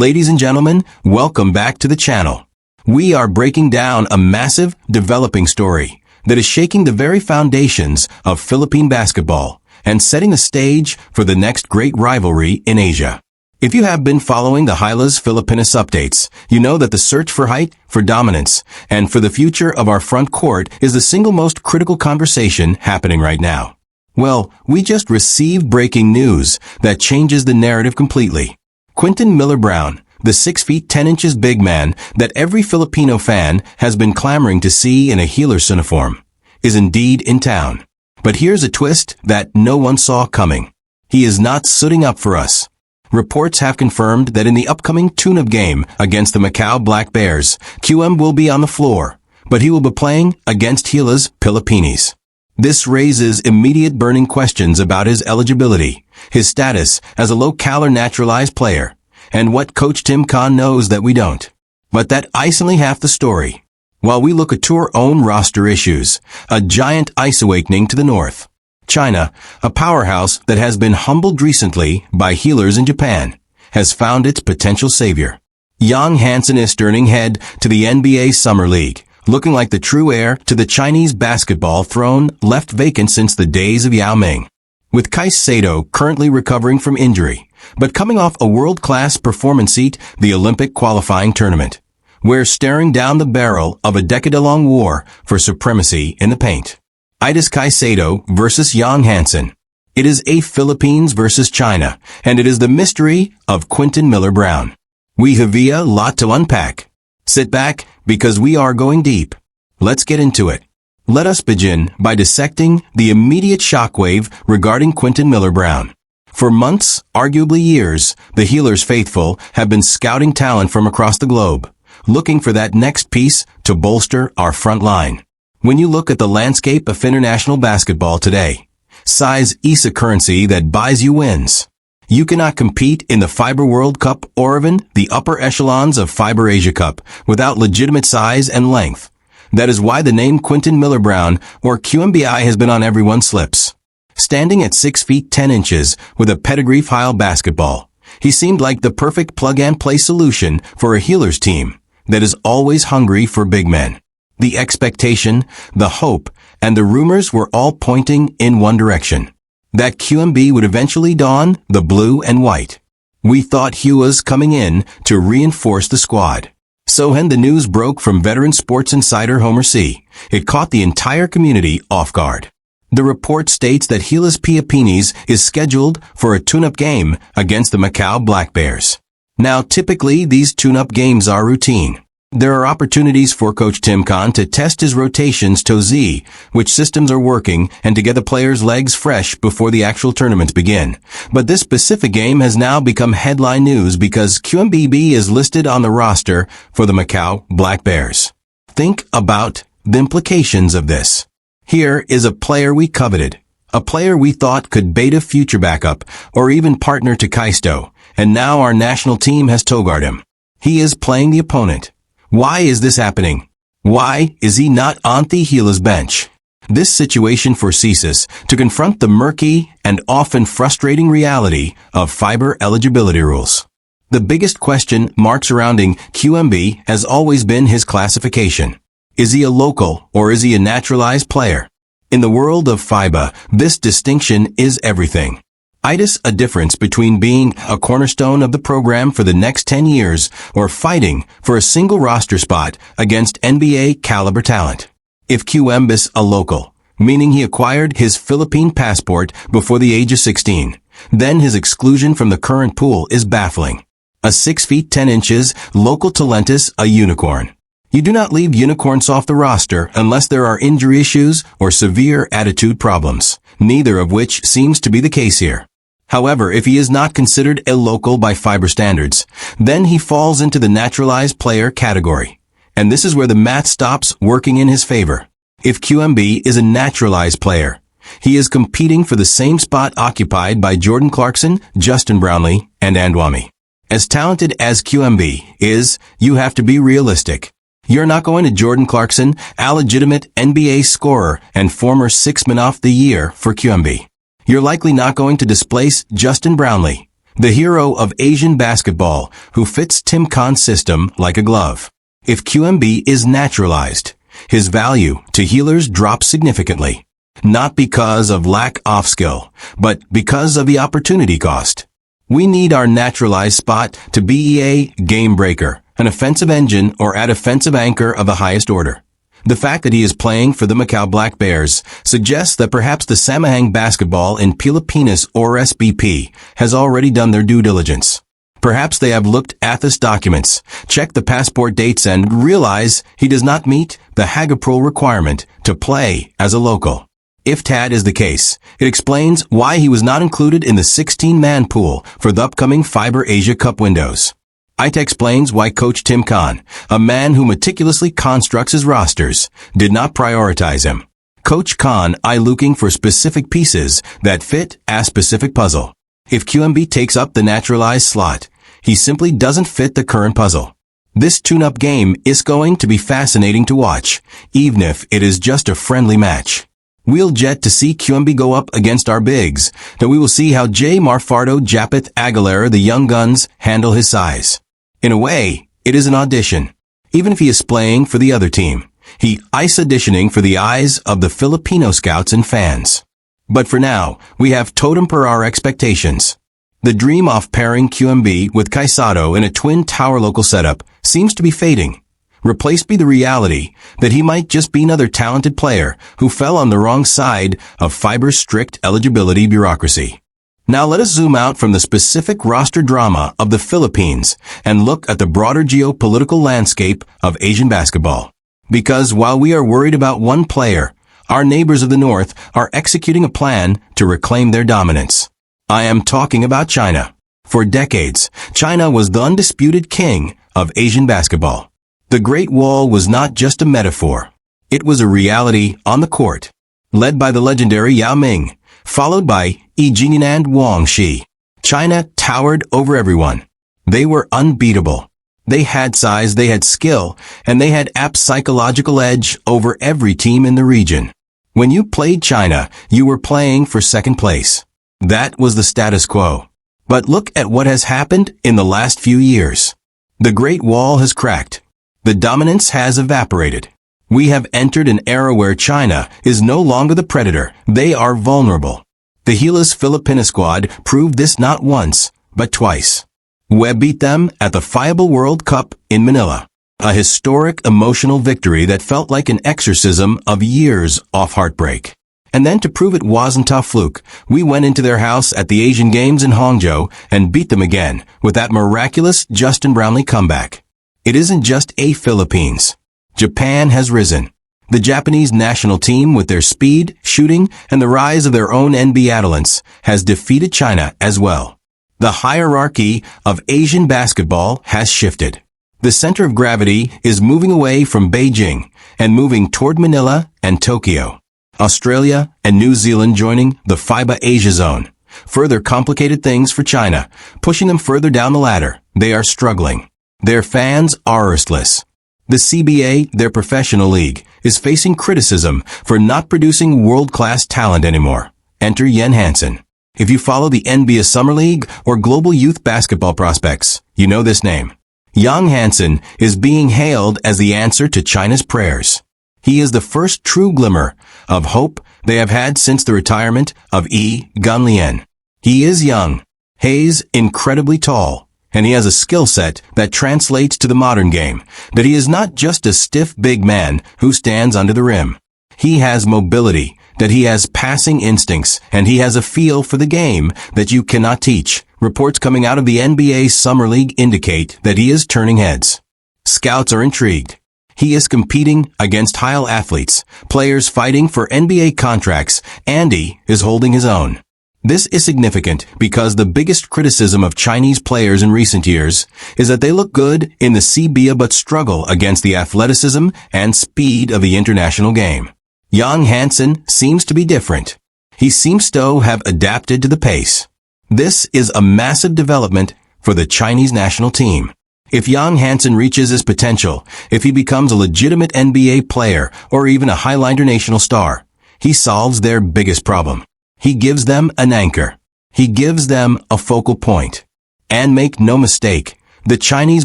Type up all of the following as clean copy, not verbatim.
Ladies and gentlemen, welcome back to the channel. We are breaking down a massive, developing story that is shaking the very foundations of Philippine basketball and setting the stage for the next great rivalry in Asia. If you have been following the Gilas Filipinas updates, you know that the search for height, for dominance, and for the future of our front court is the single most critical conversation happening right now. Well, we just received breaking news that changes the narrative completely. Quinton Miller-Brown, the 6 feet 10 inches big man that every Filipino fan has been clamoring to see in a Gilas uniform, is indeed in town. But here's a twist that no one saw coming. He is not suiting up for us. Reports have confirmed that in the upcoming tune-up game against the Macau Black Bears, QM will be on the floor, but he will be playing against Gilas Pilipinas. This raises immediate burning questions about his eligibility, his status as a low-calorie naturalized player, and what Coach Tim Kahn knows that we don't. But that is only half the story. While we look at our own roster issues, a giant ice awakening to the north. China, a powerhouse that has been humbled recently by Gilas in Japan, has found its potential savior. Young Hansen is turning head to the NBA Summer League, looking like the true heir to the Chinese basketball throne left vacant since the days of Yao Ming. With Sotto currently recovering from injury, but coming off a world-class performance at the Olympic qualifying tournament, we're staring down the barrel of a decade-long war for supremacy in the paint. It is Sotto versus Young Hansen. It is a Philippines versus China, and it is the mystery of Quinton Miller-Brown. We have a lot to unpack. Sit back, because we are going deep. Let's get into it. Let us begin by dissecting the immediate shockwave regarding Quinton Miller-Brown. For months, arguably years, the Gilas faithful have been scouting talent from across the globe, looking for that next piece to bolster our front line. When you look at the landscape of international basketball today, size is a currency that buys you wins. You cannot compete in the FIBA World Cup or even the upper echelons of FIBA Asia Cup without legitimate size and length. That is why the name Quinton Miller-Brown, or QMB, has been on everyone's lips. Standing at 6 feet 10 inches with a pedigree file basketball, he seemed like the perfect plug-and-play solution for a Gilas team that is always hungry for big men. The expectation, the hope, and the rumors were all pointing in one direction. That QMB would eventually don the blue and white. We thought he was coming in to reinforce the squad. So when the news broke from veteran sports insider Homer C., it caught the entire community off guard. The report states that Gilas Pilipinas is scheduled for a tune-up game against the Macau Black Bears. Now, typically, these tune-up games are routine. There are opportunities for Coach Tim Kahn to test his rotations to see which systems are working and to get the players' legs fresh before the actual tournaments begin. But this specific game has now become headline news because QMBB is listed on the roster for the Macau Black Bears. Think about the implications of this. Here is a player we coveted, a player we thought could bait a future backup or even partner to Sotto, and now our national team has toguard him. He is playing the opponent. Why is this happening? Why is he not on the Gilas bench? This situation forces us to confront the murky and often frustrating reality of FIBA eligibility rules. The biggest question mark surrounding QMB has always been his classification. Is he a local or is he a naturalized player? In the world of FIBA, this distinction is everything. It is a difference between being a cornerstone of the program for the next 10 years or fighting for a single roster spot against NBA caliber talent. If QM is a local, meaning he acquired his Philippine passport before the age of 16, then his exclusion from the current pool is baffling. A 6 feet 10 inches local talent is a unicorn. You do not leave unicorns off the roster unless there are injury issues or severe attitude problems, neither of which seems to be the case here. However, if he is not considered a local by FIBA standards, then he falls into the naturalized player category. And this is where the math stops working in his favor. If QMB is a naturalized player, he is competing for the same spot occupied by Jordan Clarkson, Justin Brownlee, and Andwami. As talented as QMB is, you have to be realistic. You're not going to Jordan Clarkson, a legitimate NBA scorer and former sixth man of the year for QMB. You're likely not going to displace Justin Brownlee, the hero of Asian basketball who fits Tim Khan's system like a glove. If QMB is naturalized, his value to healers drops significantly. Not because of lack of skill, but because of the opportunity cost. We need our naturalized spot to be a game breaker, an offensive engine, or an offensive anchor of the highest order. The fact that he is playing for the Macau Black Bears suggests that perhaps the Samahang Basketball in Pilipinas or SBP has already done their due diligence. Perhaps they have looked at his documents, checked the passport dates, and realize he does not meet the Hagapro requirement to play as a local. If that is the case, it explains why he was not included in the 16-man pool for the upcoming FIBA Asia Cup windows. It explains why Coach Tim Khan, a man who meticulously constructs his rosters, did not prioritize him. Coach Khan looking for specific pieces that fit a specific puzzle. If QMB takes up the naturalized slot, he simply doesn't fit the current puzzle. This tune-up game is going to be fascinating to watch, even if it is just a friendly match. We'll jet to see QMB go up against our bigs, then we will see how J. Marfardo Japeth Aguilera, the young guns, handle his size. In a way, it is an audition. Even if he is playing for the other team, he is auditioning for the eyes of the Filipino scouts and fans. But for now, we have totem per our expectations. The dream of pairing QMB with Sotto in a twin tower local setup seems to be fading. Replaced by the reality that he might just be another talented player who fell on the wrong side of FIBA's strict eligibility bureaucracy. Now let us zoom out from the specific roster drama of the Philippines and look at the broader geopolitical landscape of Asian basketball. Because while we are worried about one player, our neighbors of the north are executing a plan to reclaim their dominance. I am talking about China. For decades, China was the undisputed king of Asian basketball. The Great Wall was not just a metaphor. It was a reality on the court. Led by the legendary Yao Ming, followed by Jinan Wang Shi, China towered over everyone. They were unbeatable. They had size, they had skill, and they had a psychological edge over every team in the region. When you played China, you were playing for second place. That was the status quo. But look at what has happened in the last few years. The Great Wall has cracked. The dominance has evaporated. We have entered an era where China is no longer the predator. They are vulnerable. The Gilas Filipina squad proved this not once, but twice. We beat them at the FIBA World Cup in Manila. A historic emotional victory that felt like an exorcism of years of heartbreak. And then to prove it wasn't a fluke, we went into their house at the Asian Games in Hangzhou and beat them again with that miraculous Justin Brownlee comeback. It isn't just a Philippines. Japan has risen. The Japanese national team, with their speed, shooting, and the rise of their own NBA talents, has defeated China as well. The hierarchy of Asian basketball has shifted. The center of gravity is moving away from Beijing and moving toward Manila and Tokyo. Australia and New Zealand joining the FIBA Asia zone further complicated things for China, pushing them further down the ladder. They are struggling. Their fans are restless. The CBA, their professional league, is facing criticism for not producing world-class talent anymore. Enter Hansen. If you follow the NBA Summer League or Global Youth Basketball Prospects, you know this name. Hansen is being hailed as the answer to China's prayers. He is the first true glimmer of hope they have had since the retirement of Gunlian. He is young. He's incredibly tall. And he has a skill set that translates to the modern game, that he is not just a stiff big man who stands under the rim. He has mobility, that he has passing instincts, and he has a feel for the game that you cannot teach. Reports coming out of the NBA Summer League indicate that he is turning heads. Scouts are intrigued. He is competing against high athletes, players fighting for NBA contracts, and he is holding his own. This is significant because the biggest criticism of Chinese players in recent years is that they look good in the CBA but struggle against the athleticism and speed of the international game. Hansen seems to be different. He seems to have adapted to the pace. This is a massive development for the Chinese national team. If Hansen reaches his potential, if he becomes a legitimate NBA player or even a Highlander national star, he solves their biggest problem. He gives them an anchor. He gives them a focal point. And make no mistake, the Chinese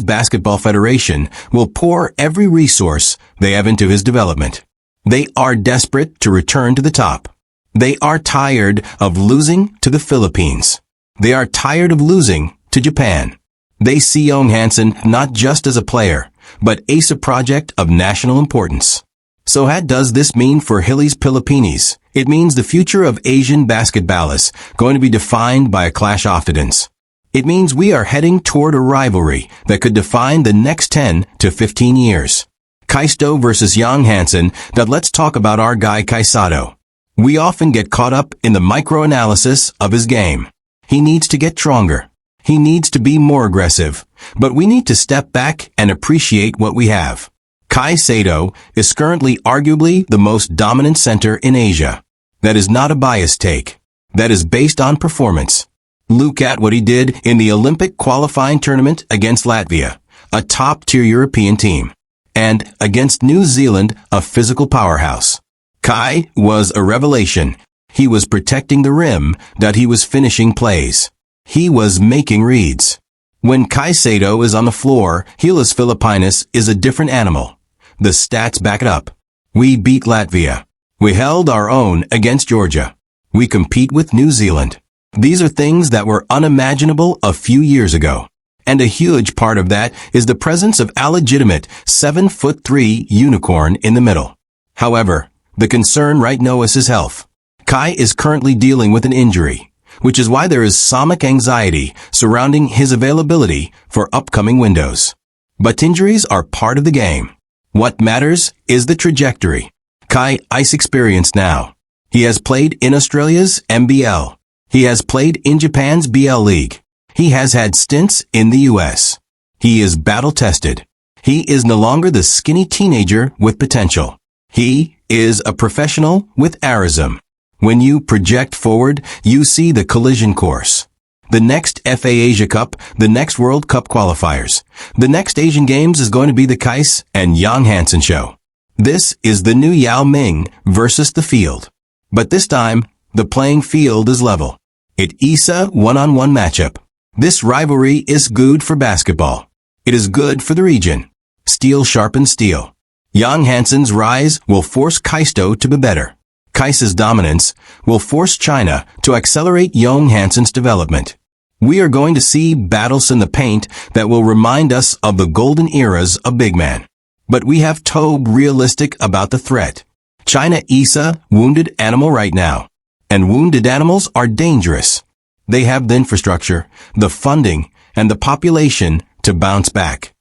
Basketball Federation will pour every resource they have into his development. They are desperate to return to the top. They are tired of losing to the Philippines. They are tired of losing to Japan. They see young Hansen not just as a player, but as a project of national importance. So what does this mean for Hilly's Pilipinas? It means the future of Asian basketball is going to be defined by a clash of titans. It means we are heading toward a rivalry that could define the next 10 to 15 years. Sotto versus young Hansen. Now let's talk about our guy Sotto. We often get caught up in the microanalysis of his game. He needs to get stronger. He needs to be more aggressive. But we need to step back and appreciate what we have. Sotto is currently arguably the most dominant center in Asia. That is not a biased take. That is based on performance. Look at what he did in the Olympic qualifying tournament against Latvia, a top-tier European team, and against New Zealand, a physical powerhouse. Kai was a revelation. He was protecting the rim, that he was finishing plays. He was making reads. When Sotto is on the floor, Hilly's Pilipinas is a different animal. The stats back it up. We beat Latvia. We held our own against Georgia. We compete with New Zealand. These are things that were unimaginable a few years ago. And a huge part of that is the presence of a legitimate 7'3" unicorn in the middle. However, the concern right now is his health. Kai is currently dealing with an injury, which is why there is some anxiety surrounding his availability for upcoming windows. But injuries are part of the game. What matters is the trajectory. Kai is experienced now. He has played in Australia's NBL. He has played in Japan's BL League. He has had stints in the US. He is battle-tested. He is no longer the skinny teenager with potential. He is a professional with arism. When you project forward, you see the collision course. The next FA Asia Cup, the next World Cup qualifiers, the next Asian Games is going to be the Kais and Young Hansen show. This is the new Yao Ming versus the field. But this time, the playing field is level. It is a one-on-one matchup. This rivalry is good for basketball. It is good for the region. Steel sharpens steel. Young Hansen's rise will force Sotto to be better. Kai's dominance will force China to accelerate young Hansen's development. We are going to see battles in the paint that will remind us of the golden eras of big man. But we have to be realistic about the threat. China is a wounded animal right now. And wounded animals are dangerous. They have the infrastructure, the funding, and the population to bounce back.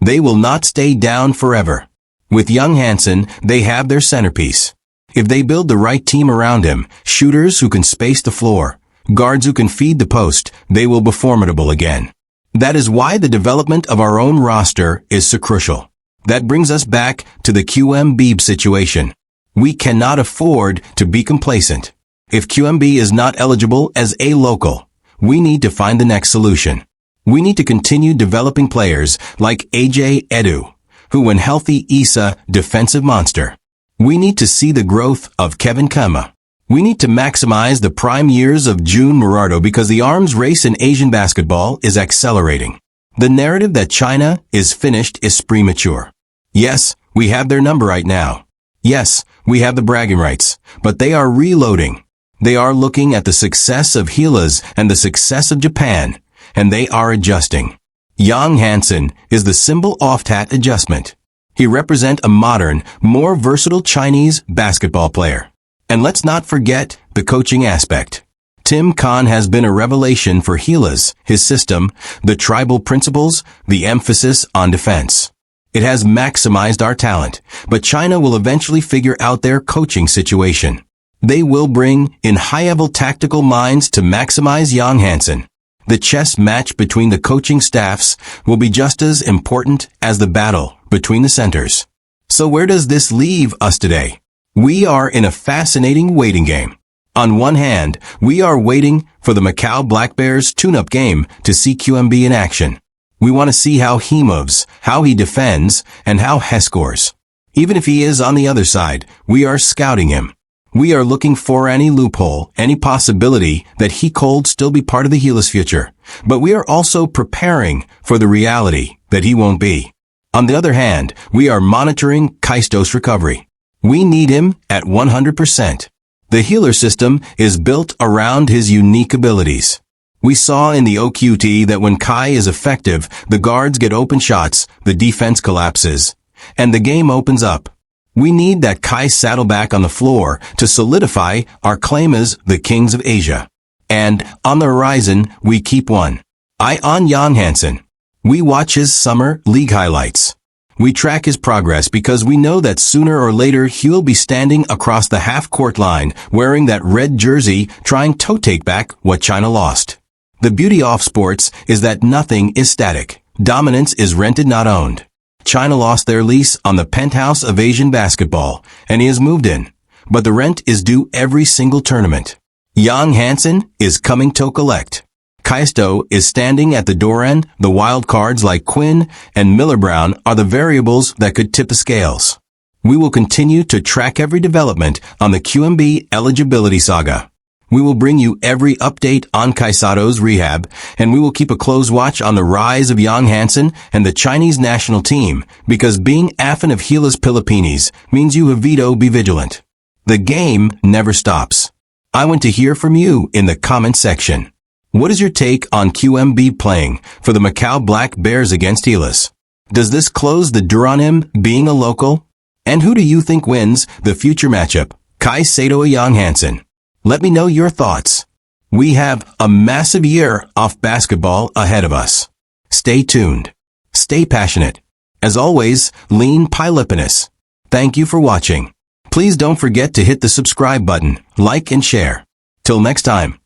They will not stay down forever. With young Hansen, they have their centerpiece. If they build the right team around him, shooters who can space the floor, guards who can feed the post, they will be formidable again. That is why the development of our own roster is so crucial. That brings us back to the QMB situation. We cannot afford to be complacent. If QMB is not eligible as a local, we need to find the next solution. We need to continue developing players like AJ Edu, who when healthy is a defensive monster. We need to see the growth of Kevin Kema. We need to maximize the prime years of June Murado because the arms race in Asian basketball is accelerating. The narrative that China is finished is premature. Yes, we have their number right now. Yes, we have the bragging rights, but they are reloading. They are looking at the success of Hilly's and the success of Japan, and they are adjusting. Young Hansen is the symbol of that adjustment. He represents a modern, more versatile Chinese basketball player. And let's not forget the coaching aspect. Tim Kahn has been a revelation for Hilly's, his system, the tribal principles, the emphasis on defense. It has maximized our talent, but China will eventually figure out their coaching situation. They will bring in high-level tactical minds to maximize young Hansen. The chess match between the coaching staffs will be just as important as the battle between the centers. So where does this leave us today? We are in a fascinating waiting game. On one hand, we are waiting for the Macau Black Bears tune-up game to see QMB in action. We want to see how he moves, how he defends, and how he scores. Even if he is on the other side, we are scouting him. We are looking for any loophole, any possibility that he could still be part of the GILAS future. But we are also preparing for the reality that he won't be. On the other hand, we are monitoring Kaisto's recovery. We need him at 100%. The healer system is built around his unique abilities. We saw in the OQT that when Kai is effective, the guards get open shots, the defense collapses, and the game opens up. We need that Kai saddleback on the floor to solidify our claim as the kings of Asia. And on the horizon, we keep one eye on Hansen. We watch his summer league highlights. We track his progress because we know that sooner or later he'll be standing across the half-court line wearing that red jersey trying to take back what China lost. The beauty of sports is that nothing is static. Dominance is rented, not owned. China lost their lease on the penthouse of Asian basketball, and he has moved in. But the rent is due every single tournament. Hansen is coming to collect. Kaisto is standing at the door end. The wild cards like Quinn and Miller Brown are the variables that could tip the scales. We will continue to track every development on the QMB eligibility saga. We will bring you every update on Kaisato's rehab, and we will keep a close watch on the rise of Hansen and the Chinese national team, because being a fan of GILAS Philippines means you have to be vigilant. The game never stops. I want to hear from you in the comment section. What is your take on QMB playing for the Macau Black Bears against GILAS? Does this close the door on him being a local? And who do you think wins the future matchup, Sotto or Hansen? Let me know your thoughts. We have a massive year of basketball ahead of us. Stay tuned. Stay passionate. As always, lean Pilipinus. Thank you for watching. Please don't forget to hit the subscribe button, like and share. Till next time.